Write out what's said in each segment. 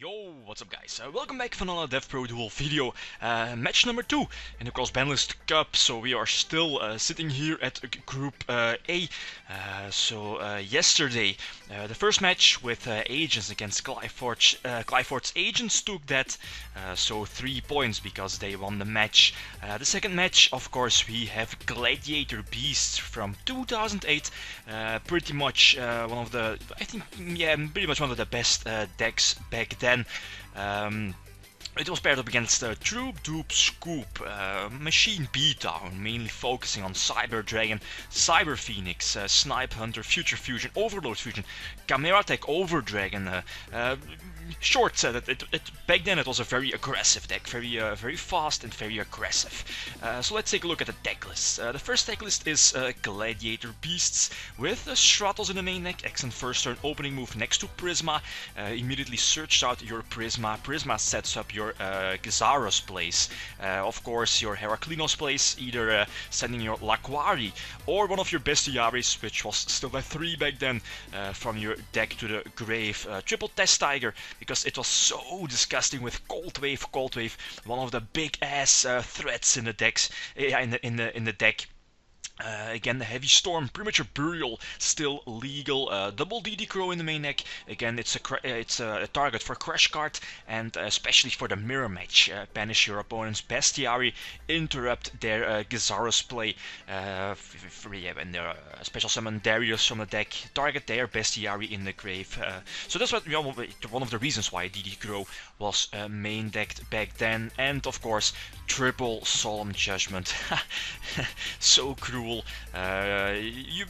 Yo, what's up guys? Welcome back for another Devpro duel video, match number 2 in the Cross Banlist Cup. So we are still sitting here at Group A. Yesterday, the first match with Agents against Glyfort's Agents took that, so 3 points because they won the match. The second match, of course, we have Gladiator Beasts from 2008, pretty much one of the, I think, yeah, pretty much one of the best decks back then. It was paired up against Troop, Dupe, Scoop, Machine Beatdown, mainly focusing on Cyber Dragon, Cyber Phoenix, Snipe Hunter, Future Fusion, Overload Fusion, Chimera Tech, Over Dragon. Short said back then it was a very aggressive deck, very fast and very aggressive. So let's take a look at the deck list. The first deck list is Gladiator Beasts with Stratos in the main deck, excellent first turn opening move next to Prisma. Immediately search out your Prisma. Prisma sets up your Gyzaros plays. Of course, your Heraklinos plays, either sending your Laquari or one of your Bestiaries, which was still a 3 back then, from your deck to the grave. Triple Test Tiger, because it was so disgusting with ColdWave, one of the big ass threats in the decks, in the deck. Again, the Heavy Storm, Premature Burial, still legal. Double Ygopro in the main deck. Again, it's a target for Crush Card, and especially for the mirror match. Banish your opponent's Bestiary, interrupt their Gyzaros play. When they special summon Darius from the deck, target their Bestiary in the grave. So that's what, one of the reasons why Ygopro was main decked back then. And of course, triple Solemn Judgment. So cruel.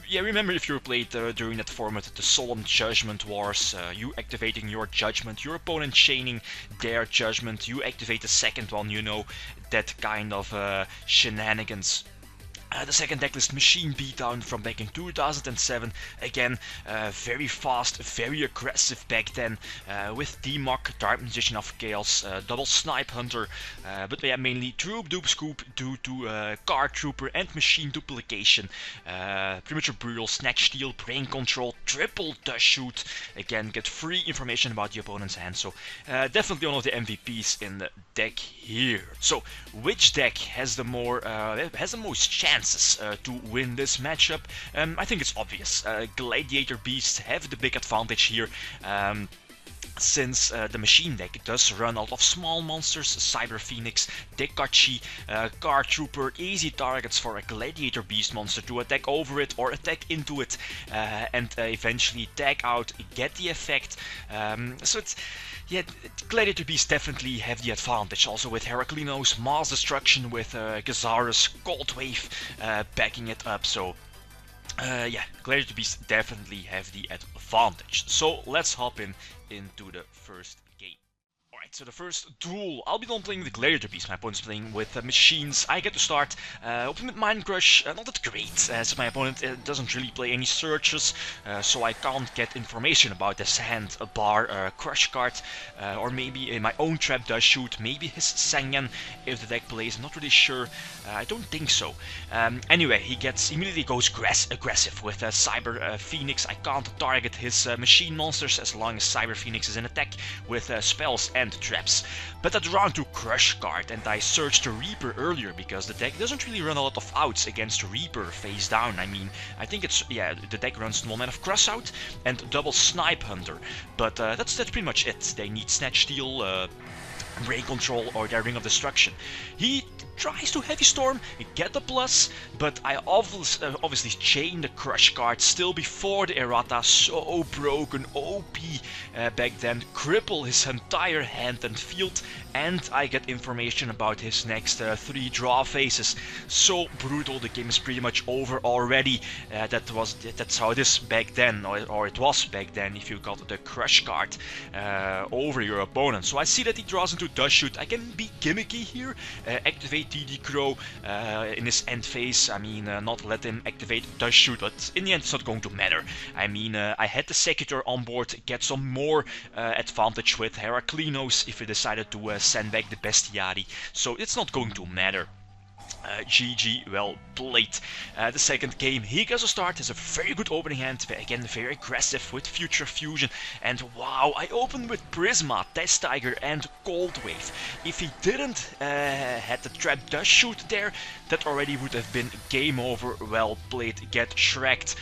Remember if you played during that format, the Solemn Judgment Wars, you activating your judgment, your opponent chaining their judgment, you activate the second one, you know, that kind of shenanigans. The second decklist, Machine Beatdown from back in 2007. Again, very fast, very aggressive back then, with D-Mock, Dark Magician of Chaos, double Snipe Hunter, but yeah, mainly Troop, Dupe, Scoop due to Card Trooper and Machine Duplication, Premature Burial, Snatch Steal, Brain Control, triple Dust Shoot. Again, get free information about the opponent's hand, so definitely one of the MVPs in the deck here. So, which deck has the most chance to win this matchup? I think it's obvious. Gladiator Beasts have the big advantage here. Since the machine deck does run out of small monsters, Cyber Phoenix, Dekachi, Card Trooper, easy targets for a Gladiator Beast monster to attack over it or attack into it, and eventually tag out, get the effect. So it's, yeah, Gladiator Beasts definitely have the advantage. Also with Heraklinos, Mass Destruction, with Gyzaros, ColdWave backing it up. So yeah, Gladiator Beasts definitely have the advantage. So let's hop into the first game. Alright, so the first duel. I'll be done playing with Gladiator Beast. My opponent's playing with machines. I get to start. Open with Mind Crush, not that great, as my opponent doesn't really play any searches, so I can't get information about his hand, bar Crush card, or maybe my own trap does shoot, maybe his Sanyan if the deck plays. I'm not really sure. I don't think so. Anyway, he immediately goes aggressive with Cyber Phoenix. I can't target his machine monsters as long as Cyber Phoenix is in attack with spells and traps. But I draw to Crush card, and I searched the Reaper earlier because the deck doesn't really run a lot of outs against Reaper face down. I mean, I think it's, yeah, the deck runs one Man of Cross out and double Snipe Hunter, but that's pretty much it. They need Snatch Steal, Brain Control, or their Ring of Destruction. He tries to Heavy Storm, get the plus, but I obviously chain the Crush card still before the errata. So broken, OP back then, cripple his entire hand and field, and I get information about his next 3 draw phases. So brutal, the game is pretty much over already. That's how it is back then, or it was back then, if you got the Crush card over your opponent. So I see that he draws into Dust Shoot. I can be gimmicky here, activate Ygopro in his end phase. I mean, not let him activate Dust Shoot, but in the end it's not going to matter. I mean, I had the Secutor on board, get some more advantage with Heraklinos if he decided to send back the Bestiari, so it's not going to matter. GG, well played. The second game, he gets a start, has a very good opening hand, again very aggressive with Future Fusion, and wow, I opened with Prisma, Test Tiger and ColdWave. If he didn't had the Trap Dust Shoot there, that already would have been game over. Well played, get shreked.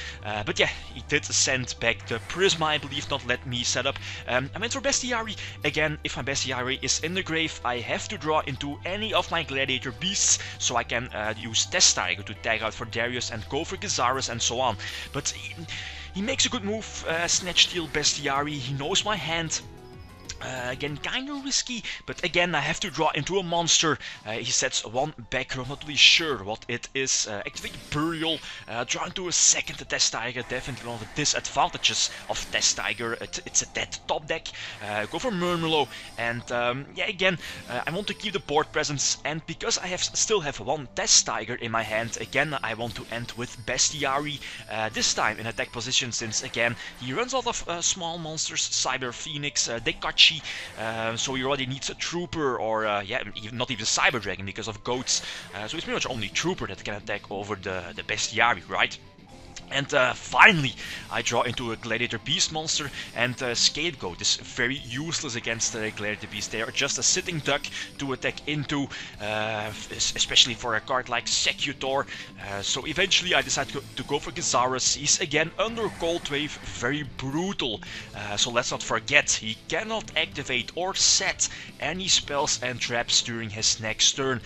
But yeah, he did send back the Prisma, I believe, not let me set up. I went for Bestiary. Again, if my Bestiary is in the grave, I have to draw into any of my Gladiator beasts, so I can use Test Tiger to tag out for Darius and go for Gyzaros and so on. But he makes a good move, Snatch Steal Bestiary, he knows my hand. Again, kinda risky, but again I have to draw into a monster. He sets one back row, not really sure what it is. Activate Burial, draw into a second Test Tiger, definitely one of the disadvantages of Test Tiger. It's a dead top deck. Go for Murmelo, and yeah, again, I want to keep the board presence, and because I still have one Test Tiger in my hand, again I want to end with Bestiary, this time in attack position, since again he runs a lot of small monsters, Cyber Phoenix, Dekachi. So he already needs a Trooper, or yeah, not even Cyber Dragon because of goats. So it's pretty much only Trooper that can attack over the Bestiary, right? And finally, I draw into a Gladiator Beast monster, and Scapegoat is very useless against the Gladiator Beast. They are just a sitting duck to attack into, especially for a card like Secutor. So eventually I decide to go for Gyzaros. He's again under ColdWave, very brutal. So let's not forget, he cannot activate or set any spells and traps during his next turn.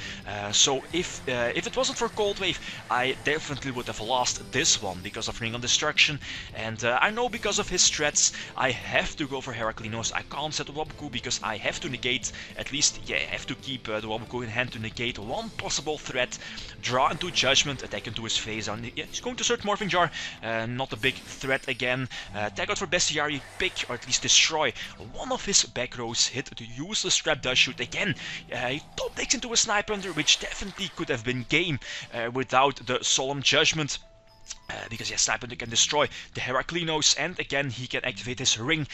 So if it wasn't for ColdWave, I definitely would have lost this one, because of Ring of Destruction, and I know because of his threats I have to go for Heraklinos. I can't set the Wobuku because I have to negate, at least, yeah, I have to keep the Wobuku in hand to negate one possible threat. Draw into Judgment, attack into his face, and yeah, he's going to search Morphing Jar, not a big threat again. Tag out for Bestiary, pick or at least destroy one of his back rows, hit the useless Trap Dust Shoot again. He top decks into a Sniper Hunter, which definitely could have been game without the Solemn Judgment. Because yeah, Sniper Hunter can destroy the Heraklinos, and again he can activate his ring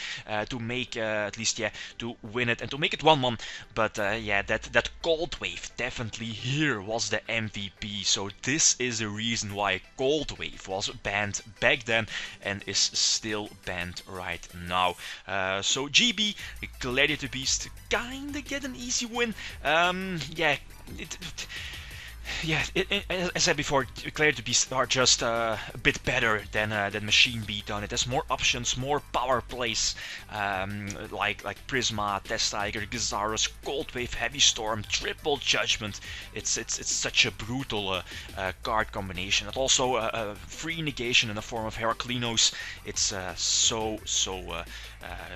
to make at least, yeah, to win it and to make it 1-1. But yeah, that ColdWave definitely here was the MVP. So this is the reason why ColdWave was banned back then and is still banned right now. So GB, Gladiator Beast, kinda get an easy win. Yeah. Yeah, as I said before, Gladiator Beasts are just a bit better than Machine Beatdown. It has more options, more power plays, like Prisma, Test Tiger, Gyzaros, ColdWave, Heavy Storm, Triple Judgment. It's such a brutal card combination. And also a free negation in the form of Heraklinos. It's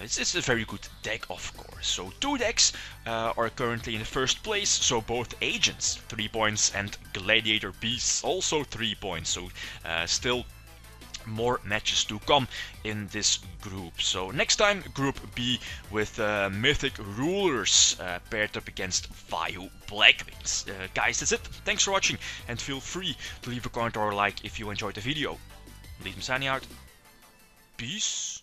it's a very good deck, of course. So two decks are currently in the first place. So both Agents 3 points and Gladiator Beasts also 3 points. So still more matches to come in this group. So next time, Group B with Mythic Rulers paired up against Vayu Blackwings. Guys, that's it. Thanks for watching, and feel free to leave a comment or a like if you enjoyed the video. Leave me signing out. Peace.